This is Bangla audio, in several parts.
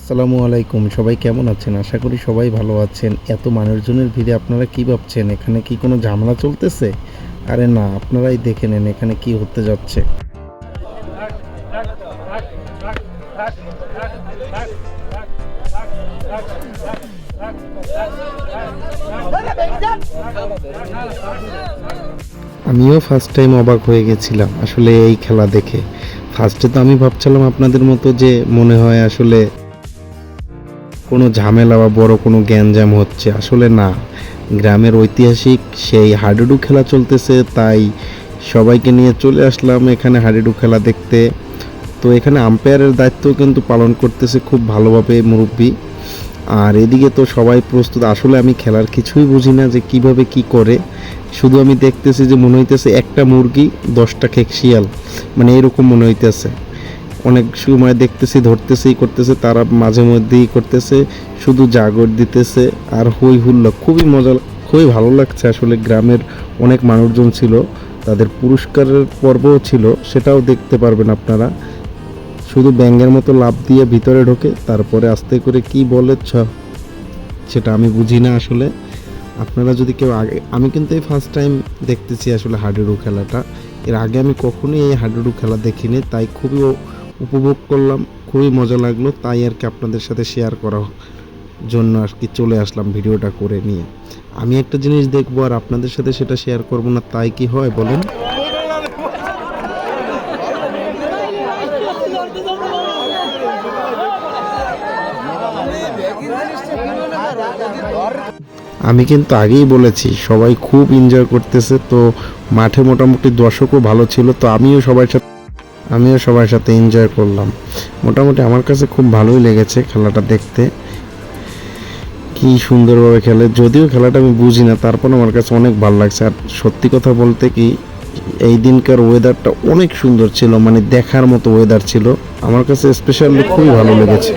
আসসালামু আলাইকুম, সবাই কেমন আছেন? আশা করি সবাই ভালো আছেন। এত মানুষজনের ভিড়ে আপনারা কি ভাবছেন এখানে কি কোনো ঝামেলা চলতেছে? আরে না, আপনারাই দেখে নেন এখানে কি হতে যাচ্ছে। আমিও ফার্স্ট টাইম অবাক হয়ে গেছিলাম আসলে এই খেলা দেখে। ফার্স্টে তো আমি ভাবছিলাম আপনাদের মতো যে মনে হয় আসলে কোনো ঝামেলা বা বড় কোনো গ্যাঞ্জাম হচ্ছে, আসলে না। গ্রামের ঐতিহাসিক সেই হাডুডু খেলা চলতেছে, তাই সবাইকে নিয়ে চলে আসলাম এখানে হাডুডু খেলা দেখতে। তো এখানে আম্পায়ারের দায়িত্ব কিন্তু পালন করতেছে খুব ভালোভাবে মুরব্বি। আর এদিকে তো সবাই প্রস্তুত। আসলে আমি খেলার কিছুই বুঝি না যে কিভাবে কি করে, শুধু আমি দেখতেছি যে মনে হইতেছে একটা মুরগি 10টা শিয়াল, মানে এরকম মনে হইতেছে। অনেক সময় দেখতেছি ধরতেছেই করতেছে, তারা মাঝে মধ্যেই করতেছে, শুধু জাগর দিতেছে আর হই হুল্লা, খুবই মজা, খুবই ভালো লাগছে। আসলে গ্রামের অনেক মানুষজন ছিল, তাদের পুরস্কারের পর্বও ছিল, সেটাও দেখতে পারবেন আপনারা। শুধু ব্যাঙের মতো লাফ দিয়ে ভিতরে ঢোকে, তারপরে আস্তে করে কি বলে সেটা আমি বুঝি না আসলে। আপনারা যদি কেউ আগে, আমি কিন্তু এই ফার্স্ট টাইম দেখতেছি আসলে হাডুডু খেলাটা। এর আগে আমি কখনোই এই হাডুডু খেলা দেখিনি, তাই খুবই উপভোগ করলাম, খুবই মজা লাগলো, তাই আর কি আপনাদের সাথে শেয়ার করার জন্য আর কি চলে আসলাম ভিডিওটা করে নিয়ে। আমি একটা জিনিস দেখবো আর আপনাদের সাথে সেটা শেয়ার করব না, তাই কি হয় বলেন? আমি কিন্তু আগেই বলেছি সবাই খুব এনজয় করতেছে, তো মাঠে মোটামুটি দর্শকও ভালো ছিল, তো আমিও সবার সাথে এনজয় করলাম। মোটামুটি আমার কাছে খুব ভালোই লেগেছে খেলাটা দেখতে, কি সুন্দরভাবে খেলে। যদিও খেলাটা আমি বুঝি না, তারপর আমার কাছে অনেক ভালো লাগছে। আর সত্যি কথা বলতে কি, এই দিনকার ওয়েদারটা অনেক সুন্দর ছিল, মানে দেখার মতো ওয়েদার ছিল। আমার কাছে স্পেশালি খুবই ভালো লেগেছে।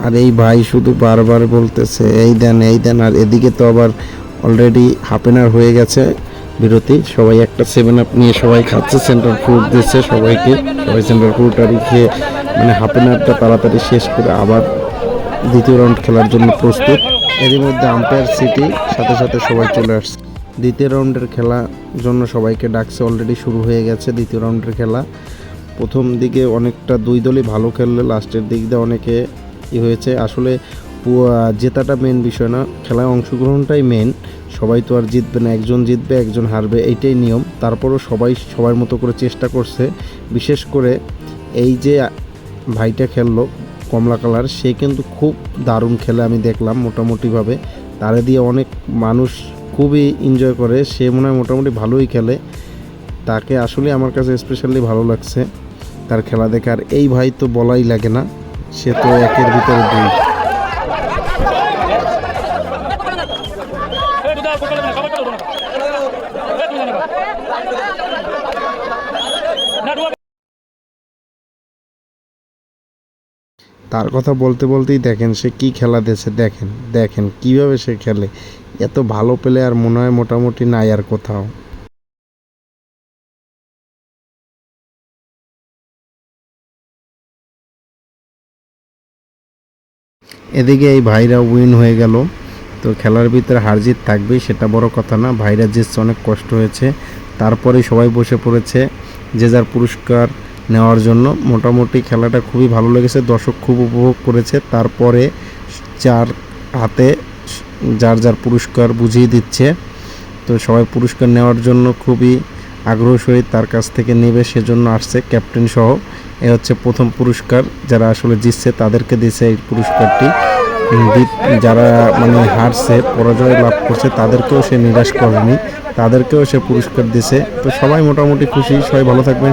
আর এই ভাই শুধু বারবার বলতেছে এই দেন এই দেন, আর এদিকে তো আবার অলরেডি হাফ এন আওয়ার হয়ে গেছে বিরতি। সবাই একটা 7 আপ নিয়ে সবাই খাচ্ছে, সেন্ট্রাল ফ্রুট দিচ্ছে সবাইকে, সবাই সেন্ট্রাল ফ্রুট আর খেয়ে মানে হাফ এন আওয়ারটা তাড়াতাড়ি শেষ করে আবার দ্বিতীয় রাউন্ড খেলার জন্য প্রস্তুত। এরই মধ্যে আম্পায়ার সিটি সাথে সাথে সবাই চলে আসছে। দ্বিতীয় রাউন্ডের খেলার জন্য সবাইকে ডাকছে, অলরেডি শুরু হয়ে গেছে দ্বিতীয় রাউন্ডের খেলা। প্রথম দিকে অনেকটা দুই দলই ভালো খেললে, লাস্টের দিক দিয়ে অনেকে হয়েছে। আসলে জেতাটা মেন বিষয় না, খেলায় অংশগ্রহণটাই মেন। সবাই তো আর জিতবে না, একজন জিতবে একজন হারবে, এইটাই নিয়ম। তারপরও সবাই সবার মতো করে চেষ্টা করছে। বিশেষ করে এই যে ভাইটা খেললো কমলা কালার, সে কিন্তু খুব দারুণ খেলে, আমি দেখলাম মোটামুটিভাবে। তারে দিয়ে অনেক মানুষ খুবই এনজয় করে, সে মনে হয় মোটামুটি ভালোই খেলে। তাকে আসলে আমার কাছে স্পেশালি ভালো লাগছে তার খেলা দেখে। আর এই ভাই তো বলাই লাগে না, সে তো একের ভিতরে দুই। তার কথা বলতে বলতেই দেখেন সে কি খেলা দিয়েছে, দেখেন দেখেন কিভাবে সে খেলে। এত ভালো প্লেয়ার মনে হয় মোটামুটি নাই আর কোথাও। এদিকে এই ভাইরা উইন হয়ে গেল। তো খেলার ভিতরে হার জিত থাকবেই, সেটা বড় কথা না। ভাইরা জিতছে, অনেক কষ্ট হয়েছে। তারপরে সবাই বসে পড়েছে যে যার পুরস্কার নেওয়ার জন্য। মোটামুটি খেলাটা খুবই ভালো লেগেছে, দর্শক খুব উপভোগ করেছে। তারপরে চার হাতে যার যার পুরস্কার বুঝিয়ে দিচ্ছে, তো সবাই পুরস্কার নেওয়ার জন্য খুবই আগ্রহ সহিত তার কাছ থেকে নেবে, সেজন্য আসছে ক্যাপ্টেন সহ। এ হচ্ছে প্রথম পুরস্কার, যারা আসলে জিতছে তাদেরকে দিয়েছে এই পুরস্কারটি। যারা মানে হারছে, পরাজয় লাভ করছে, তাদেরকেও সে নিরাশ করেনি, তাদেরকেও সে পুরস্কার দিছে। তো সবাই মোটামুটি খুশি, সবাই ভালো থাকবেন।